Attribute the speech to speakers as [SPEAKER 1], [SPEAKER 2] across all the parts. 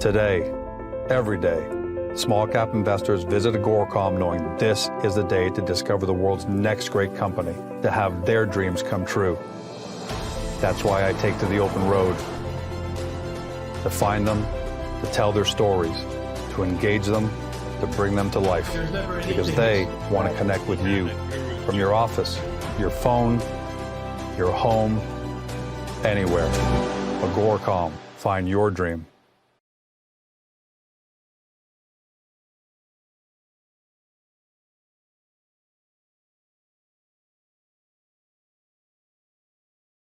[SPEAKER 1] Today, every day, small cap investors visit Agoracom knowing this is the day to discover the world's next great company, to have their dreams come true. That's why I take to the open road, to find them, to tell their stories, to engage them, to bring them to life, because they want to connect with you from your office, your phone, your home, anywhere. Agoracom, find your dream.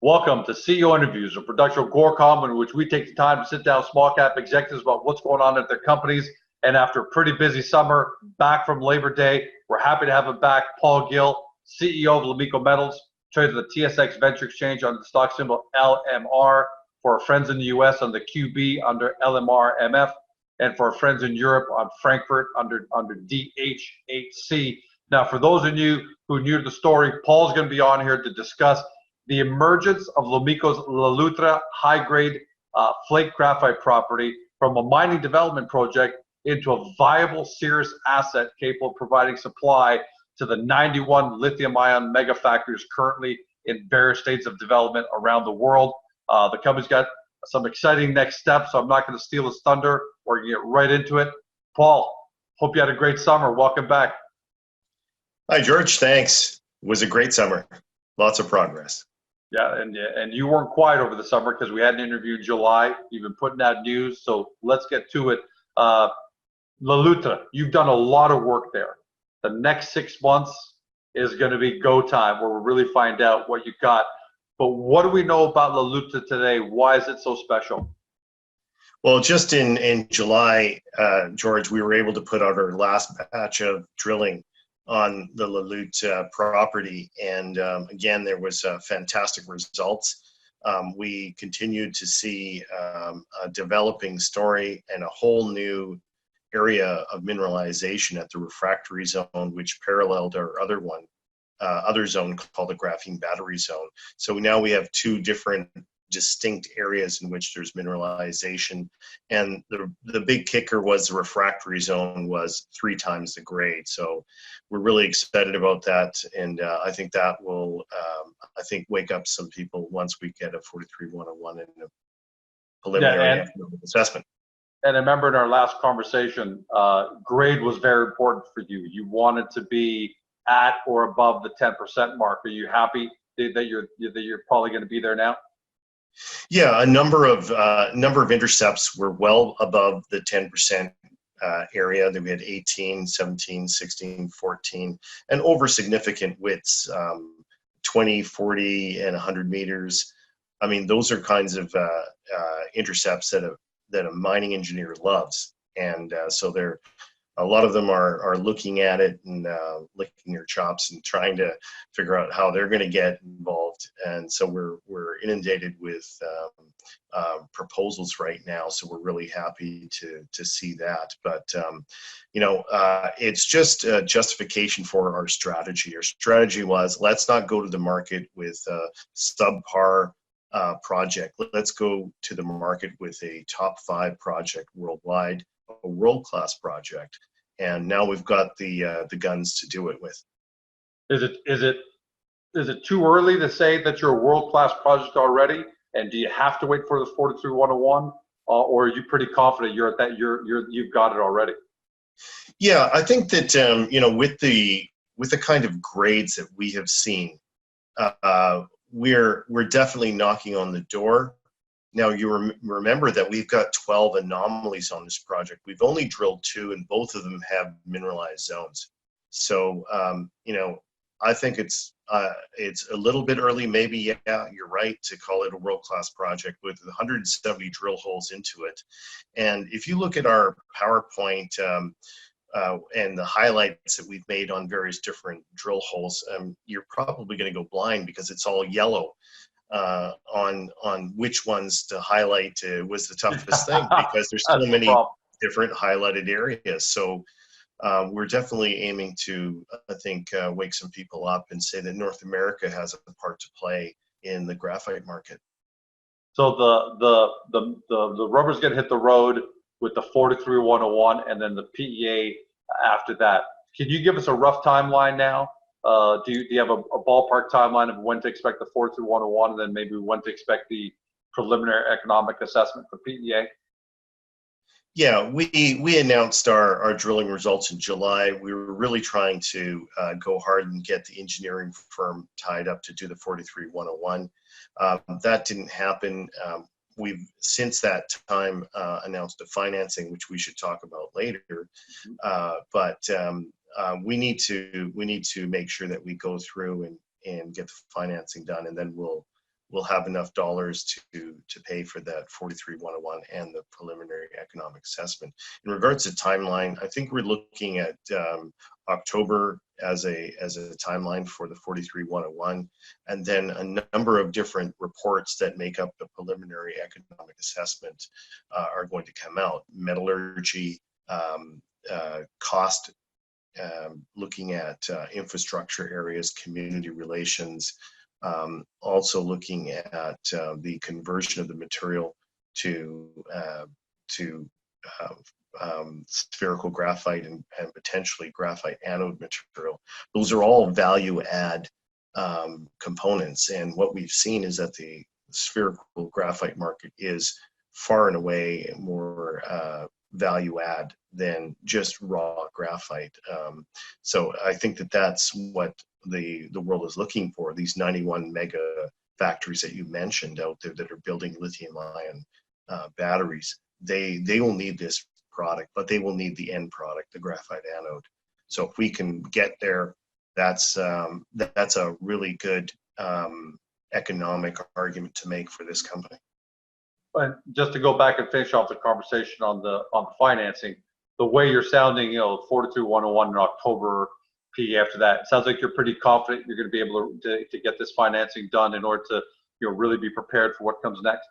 [SPEAKER 2] Welcome to CEO Interviews, a production of Agoracom, in which we take the time to sit down with small cap executives about what's going on at their companies. And after a pretty busy summer, back from Labor Day, we're happy to have him back. Paul Gill, CEO of Lomiko Metals, traded the TSX Venture Exchange under the stock symbol LMR. For our friends in the US on the QB under LMRMF, and for our friends in Europe on Frankfurt under DHHC. Now, for those of you who are new to the story, Paul's going to be on here to discuss the emergence of Lomiko's La Loutre high-grade flake graphite property from a mining development project into a viable, serious asset capable of providing supply to the 91 lithium-ion mega factories currently in various states of development around the world. The company's got some exciting next steps, so I'm not going to steal his thunder. We're going to get right into it. Paul, hope you had a great summer. Welcome back.
[SPEAKER 3] Hi, George. Thanks. It was a great summer. Lots of progress.
[SPEAKER 2] Yeah, and you weren't quiet over the summer because we had an interview in July. You've been putting out news, so let's get to it. La Loutre, you've done a lot of work there. The next 6 months is going to be go time, where we really find out what you got. But what do we know about La Loutre today? Why is it so special?
[SPEAKER 3] Well, just in July, George, we were able to put out our last batch of drilling on the La Loutre property, and again, there was fantastic results. We continued to see a developing story and a whole new area of mineralization at the refractory zone, which paralleled our other zone called the graphene battery zone. So now we have two different distinct areas in which there's mineralization, and the big kicker was the refractory zone was 3 times the grade. So we're really excited about that, and I think that will wake up some people once we get a 43-101 in the preliminary economic assessment.
[SPEAKER 2] And I remember in our last conversation, grade was very important for you. You wanted to be at or above the 10% mark. Are you happy that you're probably going to be there now?
[SPEAKER 3] Yeah, a number of intercepts were well above the 10% area. Then we had 18, 17, 16, 14, and over significant widths, 20, 40, and 100 meters. I mean, those are kinds of intercepts that a mining engineer loves, and so a lot of them are looking at it and licking their chops and trying to figure out how they're going to get involved. And so we're inundated with proposals right now. So we're really happy to see that. But it's just a justification for our strategy. Our strategy was, let's not go to the market with a subpar project. Let's go to the market with a top 5 project worldwide, a world-class project, and now we've got the guns to do it with.
[SPEAKER 2] Is it too early to say that you're a world-class project already? And do you have to wait for the 43-101, or are you pretty confident you're at that? You've got it already?
[SPEAKER 3] Yeah, I think that with the kind of grades that we have seen, we're definitely knocking on the door. Now, you remember that we've got 12 anomalies on this project. We've only drilled 2, and both of them have mineralized zones. So, I think it's a little bit early. Maybe, yeah, you're right to call it a world-class project with 170 drill holes into it. And if you look at our PowerPoint and the highlights that we've made on various different drill holes, you're probably going to go blind because it's all yellow. On which ones to highlight was the toughest thing, because there's so many different highlighted areas. So we're definitely aiming to, I think, wake some people up and say that North America has a part to play in the graphite market.
[SPEAKER 2] So the rubber's going to hit the road. with the 43101 and then the PEA after that. Can you give us a rough timeline now? Do you have a ballpark timeline of when to expect the 43101 and then maybe when to expect the preliminary economic assessment for PEA?
[SPEAKER 3] Yeah, we announced our drilling results in July. We were really trying to go hard and get the engineering firm tied up to do the 43101. That didn't happen. We've since that time announced a financing, which we should talk about later. But we need to make sure that we go through and get the financing done, and then we'll have enough dollars to pay for that 43101 and the preliminary economic assessment. In regards to timeline, I think we're looking at October as a timeline for the 43101, and then a number of different reports that make up the preliminary economic assessment are going to come out. Metallurgy, cost, looking at infrastructure areas, community relations, also looking at the conversion of the material to spherical graphite and potentially graphite anode material. Those are all value add components, and what we've seen is that the spherical graphite market is far and away more value add than just raw graphite. So I think that that's what the world is looking for. These 91 mega factories that you mentioned out there that are building lithium ion batteries, they will need this product, but they will need the end product, the graphite anode. So if we can get there, that's a really good economic argument to make for this company.
[SPEAKER 2] And just to go back and finish off the conversation on the financing, the way you're sounding, 43101 in October, PE after that, it sounds like you're pretty confident you're going to be able to get this financing done in order to really be prepared for what comes next.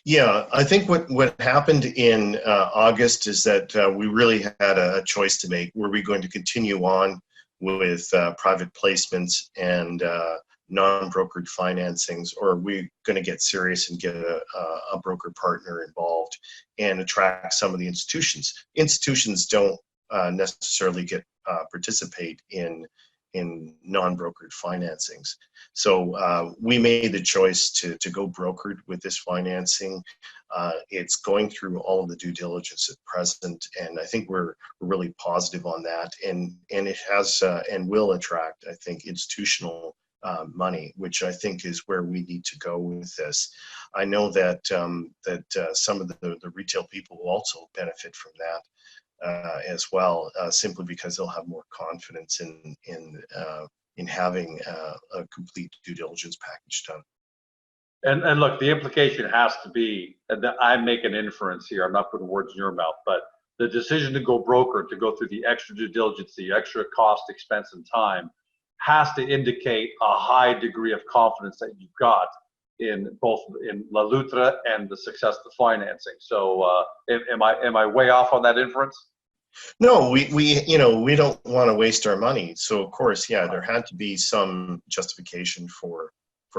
[SPEAKER 3] Yeah, I think what happened in August is that we really had a choice to make. Were we going to continue on with private placements and non-brokered financings, or are we going to get serious and get a broker partner involved and attract some of the institutions? Institutions don't necessarily participate in non-brokered financings. So we made the choice to go brokered with this financing. It's going through all of the due diligence at present, and I think we're really positive on that. And it has and will attract, I think, institutional money, which I think is where we need to go with this. I know that some of the retail people will also benefit from that as well, simply because they'll have more confidence in having a complete due diligence package done.
[SPEAKER 2] And look, the implication has to be that I make an inference here. I'm not putting words in your mouth, but the decision to go broker, to go through the extra due diligence, the extra cost, expense, and time, has to indicate a high degree of confidence that you've got in both in La Loutre and the success of the financing. So am I way off on that inference?
[SPEAKER 3] No, we don't want to waste our money. So of course, yeah, there had to be some justification for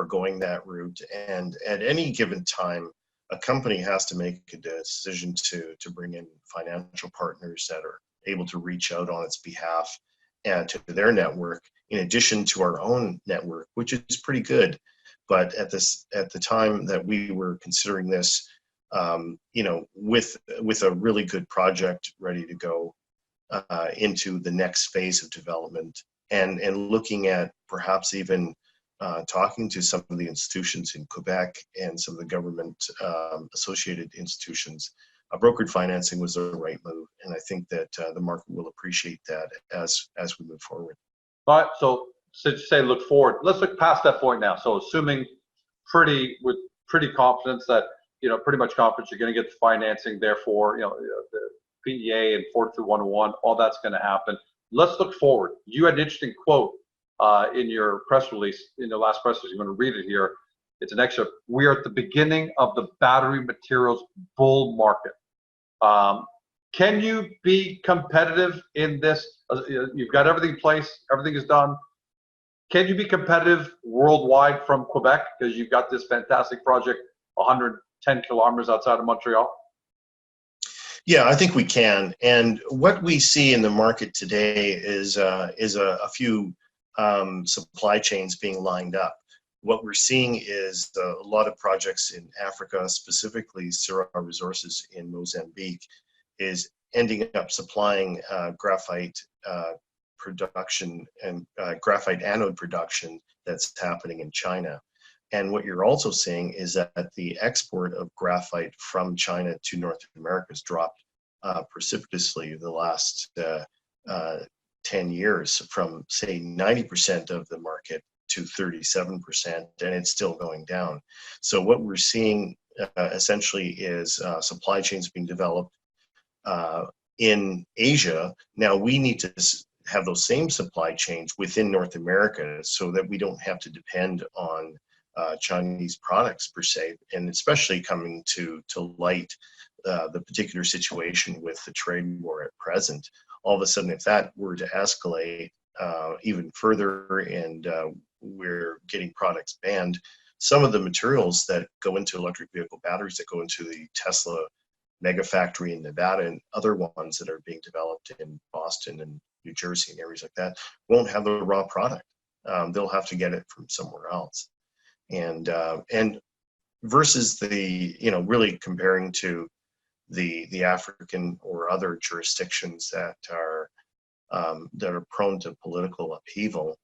[SPEAKER 3] going that route. And at any given time, a company has to make a decision to bring in financial partners that are able to reach out on its behalf and to their network, in addition to our own network, which is pretty good. But at the time that we were considering this, with a really good project ready to go into the next phase of development, and looking at perhaps even talking to some of the institutions in Quebec and some of the government associated institutions, brokered financing was the right move, and I think that the market will appreciate that as we move forward.
[SPEAKER 2] All right, so since you say look forward, let's look past that point now. So assuming with pretty confidence that, pretty much confidence you're going to get the financing, therefore, the PEA and 43101, all that's going to happen. Let's look forward. You had an interesting quote in your press release, in the last press release. I'm going to read it here. It's an excerpt. We are at the beginning of the battery materials bull market. Can you be competitive in this? You've got everything in place. Everything is done. Can you be competitive worldwide from Quebec, because you've got this fantastic project 110 kilometers outside of Montreal?
[SPEAKER 3] Yeah, I think we can. And what we see in the market today is a few supply chains being lined up. What we're seeing is a lot of projects in Africa, specifically Syrah Resources in Mozambique, is ending up supplying graphite production and graphite anode production that's happening in China. And what you're also seeing is that the export of graphite from China to North America has dropped precipitously the last 10 years, from say 90% of the market to 37%, and it's still going down. So what we're seeing essentially is supply chains being developed in Asia. Now we need to have those same supply chains within North America so that we don't have to depend on Chinese products per se, and especially coming to light the particular situation with the trade war at present. All of a sudden, if that were to escalate even further and we're getting products banned, some of the materials that go into electric vehicle batteries, that go into the Tesla mega factory in Nevada and other ones that are being developed in Boston and New Jersey and areas like that, won't have the raw product. They'll have to get it from somewhere else. And versus the, really comparing to the African or other jurisdictions that are prone to political upheaval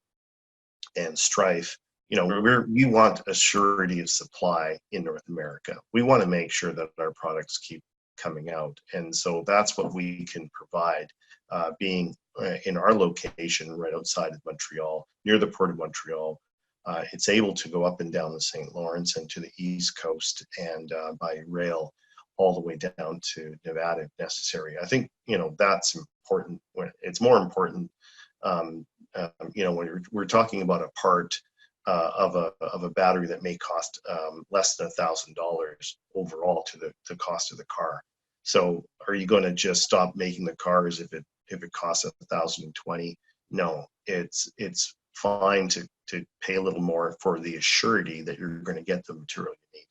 [SPEAKER 3] and strife, we want a surety of supply in North America. We want to make sure that our products keep coming out, and so that's what we can provide, being in our location right outside of Montreal, near the Port of Montreal. It's able to go up and down the St. Lawrence and to the East Coast, and by rail all the way down to Nevada if necessary. I think that's important. It's more important, when we're talking about a part of a battery that may cost less than $1,000 overall to the cost of the car. So are you going to just stop making the cars if it costs $1,020? No, it's fine to pay a little more for the assurity that you're going to get the material you need.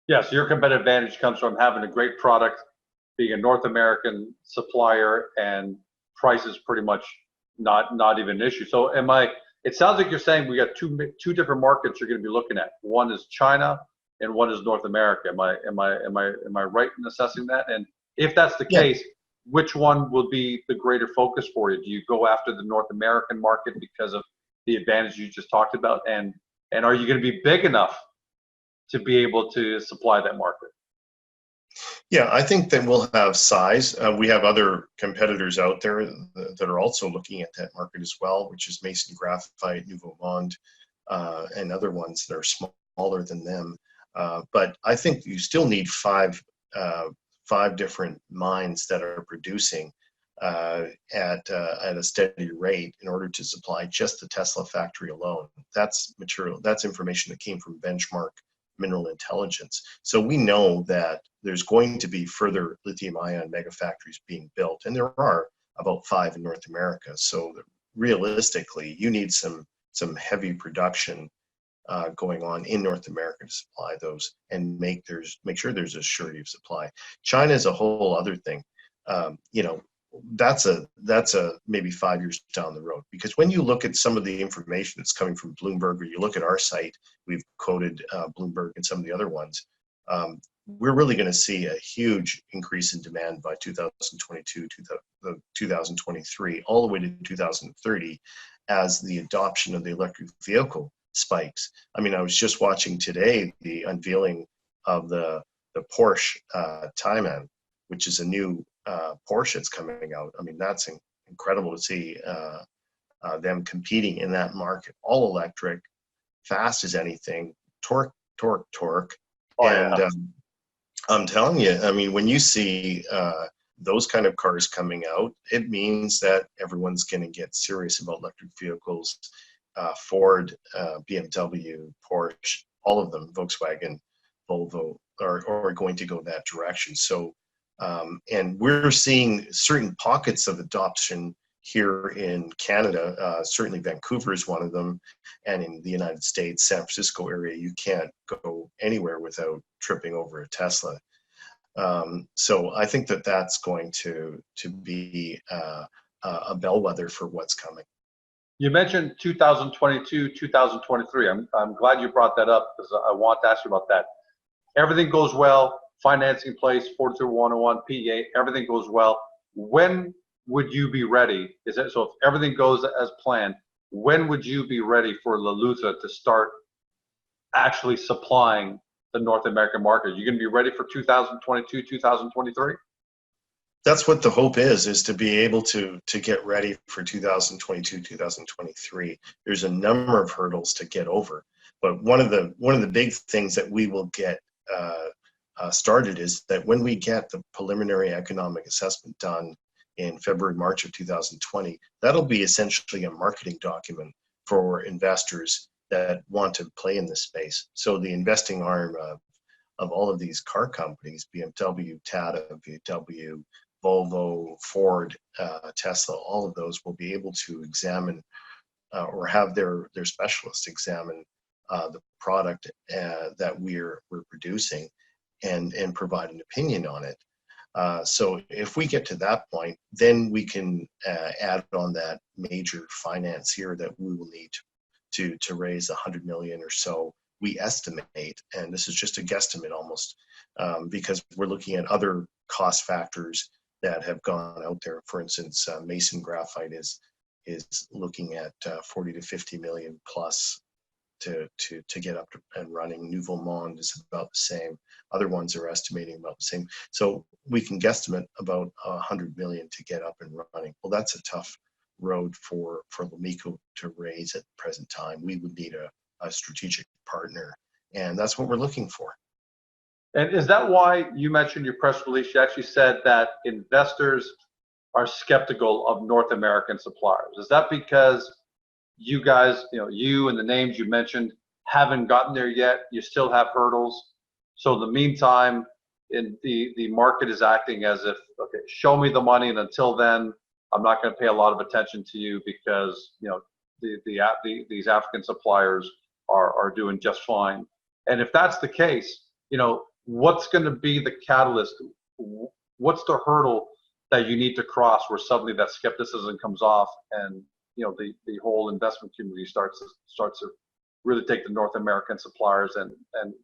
[SPEAKER 2] Yes, your competitive advantage comes from having a great product, being a North American supplier, and price is pretty much not even an issue. So it sounds like you're saying we got two different markets you're going to be looking at. One is China and one is North America. Am I right in assessing that? And if that's the case, which one will be the greater focus for you? Do you go after the North American market because of the advantage you just talked about? And are you going to be big enough to be able to supply that market?
[SPEAKER 3] Yeah, I think that we'll have size. We have other competitors out there that are also looking at that market as well, which is Mason Graphite, Nouveau Monde, and other ones that are smaller than them. But I think you still need five different mines that are producing at a steady rate in order to supply just the Tesla factory alone. That's information that came from Benchmark Mineral Intelligence. So we know that there's going to be further lithium-ion mega factories being built, and there are about 5 in North America. So realistically, you need some heavy production going on in North America to supply those and make sure there's a surety of supply. China is a whole other thing. That's a maybe 5 years down the road, because when you look at some of the information that's coming from Bloomberg, or you look at our site, we've quoted Bloomberg and some of the other ones, we're really going to see a huge increase in demand by 2022, 2023, all the way to 2030, as the adoption of the electric vehicle spikes. I mean, I was just watching today the unveiling of the Porsche Taycan, which is a new Porsche that's coming out. I mean, that's incredible to see them competing in that market. All electric, fast as anything, torque.
[SPEAKER 2] Oh,
[SPEAKER 3] and
[SPEAKER 2] yeah.
[SPEAKER 3] I'm telling you, I mean, when you see those kind of cars coming out, it means that everyone's going to get serious about electric vehicles. Ford, BMW, Porsche, all of them, Volkswagen, Volvo, are going to go that direction. So, and we're seeing certain pockets of adoption here in Canada. Certainly Vancouver is one of them. And in the United States, San Francisco area, you can't go anywhere without tripping over a Tesla. So I think that that's going to be a bellwether for what's coming.
[SPEAKER 2] You mentioned 2022, 2023. I'm glad you brought that up because I want to ask you about that. Everything goes well, financing place, 42101, PEA, everything goes well. When would you be ready? Is it so if everything goes as planned, when would you be ready for Lomiko to start actually supplying the North American market? You're going to be ready for 2022, 2023?
[SPEAKER 3] That's what the hope is to be able to get ready for 2022, 2023. There's a number of hurdles to get over, but one of the big things that we will get started is that when we get the preliminary economic assessment done in February, March of 2020, that'll be essentially a marketing document for investors that want to play in this space. So the investing arm of all of these car companies, BMW, Tata, VW, Volvo, Ford, Tesla, all of those will be able to examine or have their specialists examine the product that we're producing and provide an opinion on it. So if we get to that point, then we can add on that major financier that we will need to raise 100 million or so. We estimate, and this is just a guesstimate almost, because we're looking at other cost factors that have gone out there. For instance, Mason Graphite is looking at 40 to 50 million plus to get up and running. Nouveau Monde is about the same. Other ones are estimating about the same. So we can guesstimate about 100 million to get up and running. Well, that's a tough road for Lomiko to raise at the present time. We would need a strategic partner, and that's what we're looking for.
[SPEAKER 2] And is that why you mentioned your press release? You actually said that investors are skeptical of North American suppliers. Is that because you guys, you and the names you mentioned haven't gotten there yet? You still have hurdles. So in the meantime, the market is acting as if, okay, show me the money, and until then, I'm not going to pay a lot of attention to you because these African suppliers are doing just fine. And if that's the case, what's going to be the catalyst? What's the hurdle that you need to cross where suddenly that skepticism comes off and the whole investment community starts to really take the North American suppliers and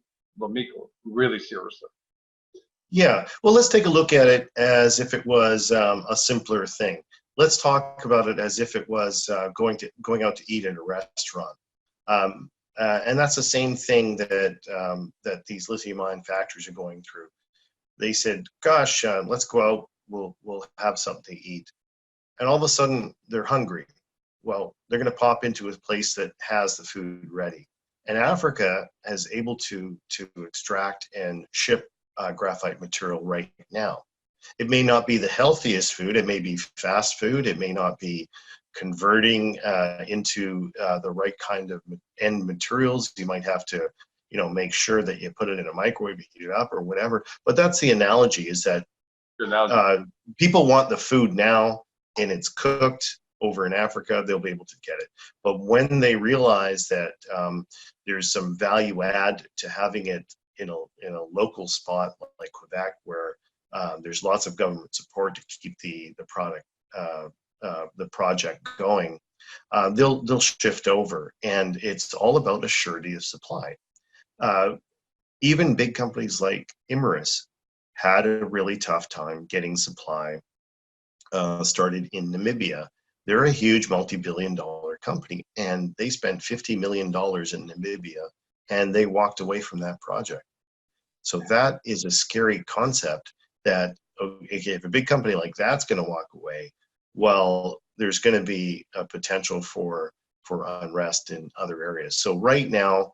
[SPEAKER 2] Lomiko really seriously?
[SPEAKER 3] Yeah, well, let's take a look at it as if it was a simpler thing. Let's talk about it as if it was going out to eat at a restaurant. And that's the same thing that these lithium-ion factories are going through. They said, "Gosh, let's go out. We'll have something to eat," and all of a sudden they're hungry. Well, they're going to pop into a place that has the food ready. And Africa is able to extract and ship graphite material right now. It may not be the healthiest food. It may be fast food. It may not be converting into the right kind of end materials. You might have to, make sure that you put it in a microwave, heat it up or whatever. But that's the analogy, is that people want the food now and it's cooked over in Africa, they'll be able to get it. But when they realize that there's some value add to having it in a local spot like Quebec, where there's lots of government support to keep the project going, they'll shift over, and it's all about a surety of supply. Even big companies like Imerys had a really tough time getting supply started in Namibia. They're a huge multi-billion-dollar company, and they spent $50 million in Namibia, and they walked away from that project. So that is a scary concept, that if a big company like that's going to walk away, well, there's going to be a potential for unrest in other areas. So right now,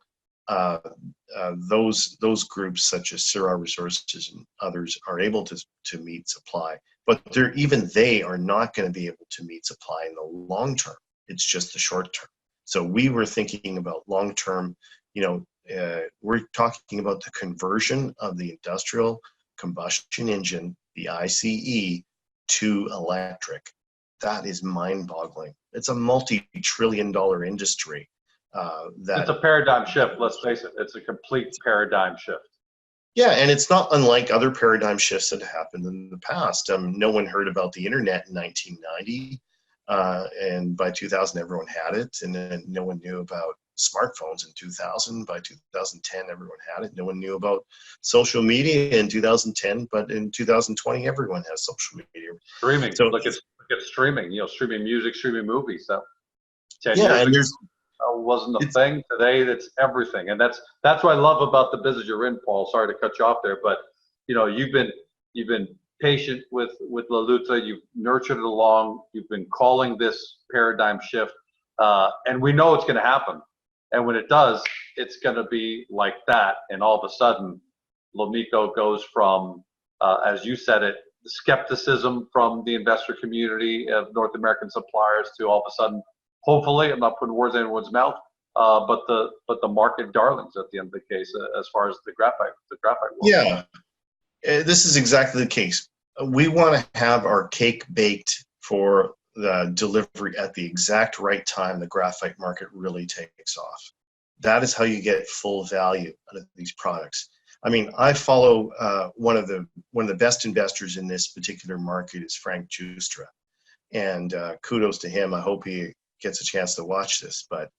[SPEAKER 3] those groups such as Syrah Resources and others are able to meet supply, but even they are not going to be able to meet supply in the long term. It's just the short term. So we were thinking about long term. We're talking about the conversion of the industrial combustion engine, the ICE, to electric. That is mind-boggling. It's a multi-trillion-dollar industry. It's
[SPEAKER 2] a paradigm shift. Let's face it. It's a complete paradigm shift.
[SPEAKER 3] Yeah, and it's not unlike other paradigm shifts that happened in the past. No one heard about the internet in 1990, and by 2000, everyone had it. And then no one knew about smartphones in 2000. By 2010, everyone had it. No one knew about social media in 2010, but in 2020, everyone has social media.
[SPEAKER 2] Streaming.
[SPEAKER 3] So
[SPEAKER 2] Look at streaming. Streaming music, streaming movies. So 10
[SPEAKER 3] yeah,
[SPEAKER 2] years
[SPEAKER 3] and
[SPEAKER 2] ago
[SPEAKER 3] there's
[SPEAKER 2] wasn't a
[SPEAKER 3] it's
[SPEAKER 2] thing. Today, that's everything, and that's what I love about the business you're in, Paul. Sorry to cut you off there, but you've been patient with La Luta. You've nurtured it along. You've been calling this paradigm shift, and we know it's going to happen. And when it does, it's going to be like that. And all of a sudden, Lomiko goes from, as you said it, skepticism from the investor community of North American suppliers to all of a sudden, hopefully, I'm not putting words in anyone's mouth, but the market darlings at the end of the case, as far as the graphite world.
[SPEAKER 3] yeah, this is exactly the case. We want to have our cake baked for the delivery at the exact right time the graphite market really takes off. That is how you get full value out of these products. I mean, I follow one of the best investors in this particular market is Frank Justra, and kudos to him. I hope he gets a chance to watch this. But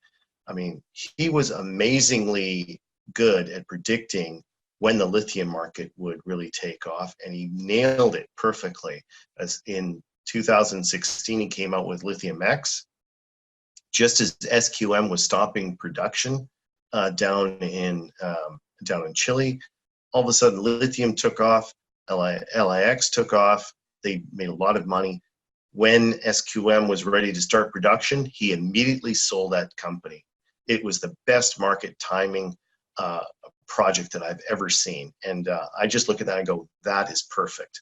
[SPEAKER 3] I mean, he was amazingly good at predicting when the lithium market would really take off, and he nailed it perfectly. As in 2016, he came out with Lithium X, just as SQM was stopping production down in Chile. All of a sudden, lithium took off, LIX took off. They made a lot of money. When SQM was ready to start production, he immediately sold that company. It was the best market timing project that I've ever seen. And I just look at that and go, that is perfect.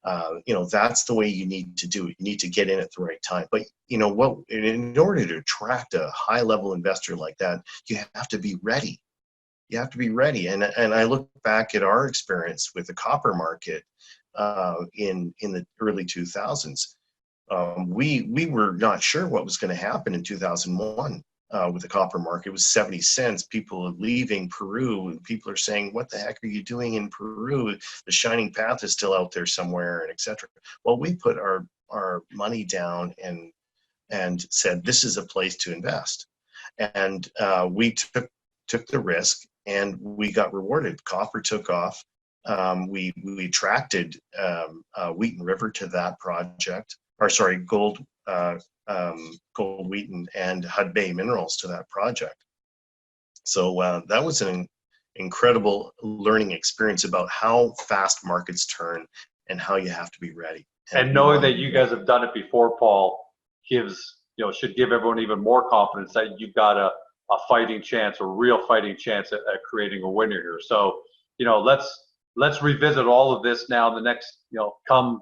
[SPEAKER 3] That's the way you need to do it. You need to get in at the right time. But you know what? In order to attract a high-level investor like that, you have to be ready. You have to be ready. And I look back at our experience with the copper market in the early 2000s. We were not sure what was going to happen in 2001 with the copper market. It was 70 cents. People are leaving Peru. People are saying, what the heck are you doing in Peru? The shining path is still out there somewhere, and etc. Well, we put our money down and said, this is a place to invest. And we took the risk, and we got rewarded. Copper took off. We attracted Wheaton River to that project. Gold Wheaton and Hud Bay Minerals to that project. So that was an incredible learning experience about how fast markets turn and how you have to be ready.
[SPEAKER 2] And knowing that you guys have done it before, Paul, should give everyone even more confidence that you've got a fighting chance, a real fighting chance at creating a winner here. So, let's revisit all of this now. The next, come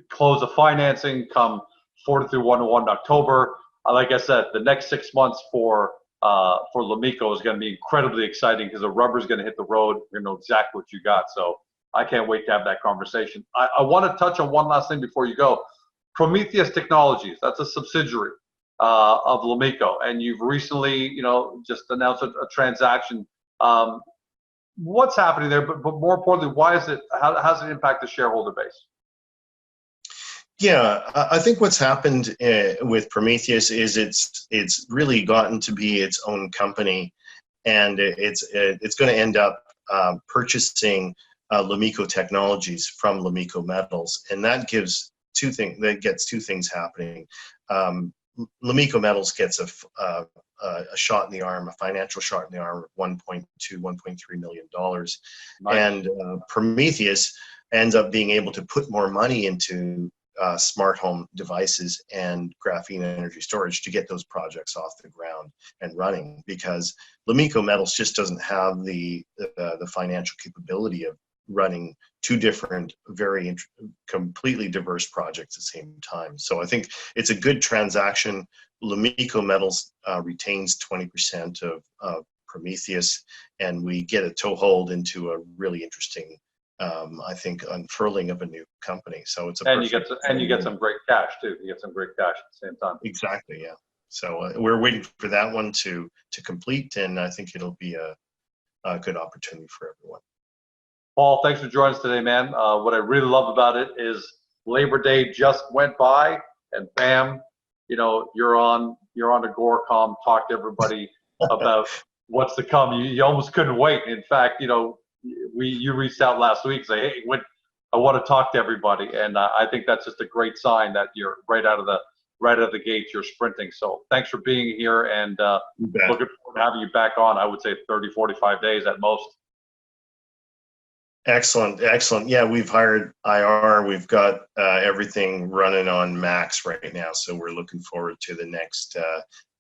[SPEAKER 2] close of financing, come 40 through 101 in October. Like I said, the next 6 months for Lomiko is going to be incredibly exciting because the rubber's going to hit the road. You're going to know exactly what you got. So I can't wait to have that conversation. I want to touch on one last thing before you go. Prometheus Technologies, that's a subsidiary of Lomiko, and you've recently, just announced a transaction. What's happening there? But more importantly, how does it impact the shareholder base?
[SPEAKER 3] Yeah, I think what's happened with Prometheus is it's really gotten to be its own company, and it's going to end up purchasing Lomiko Technologies from Lomiko Metals, and that gets two things happening. Lomiko Metals gets a shot in the arm, a financial shot in the arm of $1.3 million, nice. And Prometheus ends up being able to put more money into smart home devices and graphene energy storage to get those projects off the ground and running, because Lomiko Metals just doesn't have the financial capability of running two different, completely diverse projects at the same time. So I think it's a good transaction. Lomiko Metals retains 20% of Prometheus, and we get a toehold into a really interesting, I think, unfurling of a new company. So it's
[SPEAKER 2] you get some great cash too. You get some great cash at the same time.
[SPEAKER 3] Exactly, yeah. So we're waiting for that one to complete, and I think it'll be a good opportunity for everyone.
[SPEAKER 2] Paul, thanks for joining us today, man. What I really love about it is Labor Day just went by, and bam, you know, you're on Agoracom, talk to everybody about what's to come. You almost couldn't wait. In fact, you know, you reached out last week, say, hey, I want to talk to everybody, and I think that's just a great sign that you're right out of the gate, you're sprinting. So thanks for being here, and looking forward to having you back on. I would say 30, 45 days at most.
[SPEAKER 3] Excellent. Yeah, we've hired IR. We've got everything running on max right now. So we're looking forward to the next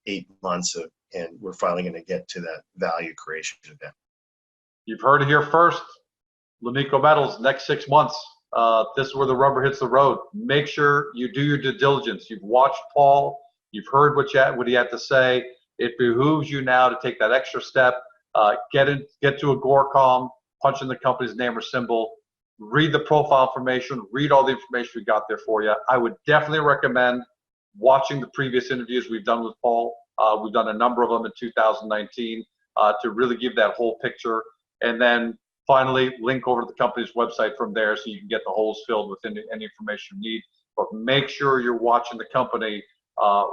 [SPEAKER 3] 8 months and we're finally going to get to that value creation event.
[SPEAKER 2] You've heard it here first. Lomiko Metals, next 6 months. This is where the rubber hits the road. Make sure you do your due diligence. You've watched Paul. You've heard what he had to say. It behooves you now to take that extra step. Get to Agoracom. Punch in the company's name or symbol, read the profile information, read all the information we got there for you. I would definitely recommend watching the previous interviews we've done with Paul. We've done a number of them in 2019 to really give that whole picture. And then finally, link over to the company's website from there so you can get the holes filled with any information you need. But make sure you're watching the company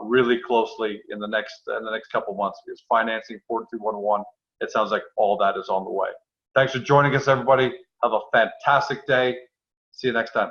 [SPEAKER 2] really closely in the next couple months, because financing 43101, it sounds like all that is on the way. Thanks for joining us, everybody. Have a fantastic day. See you next time.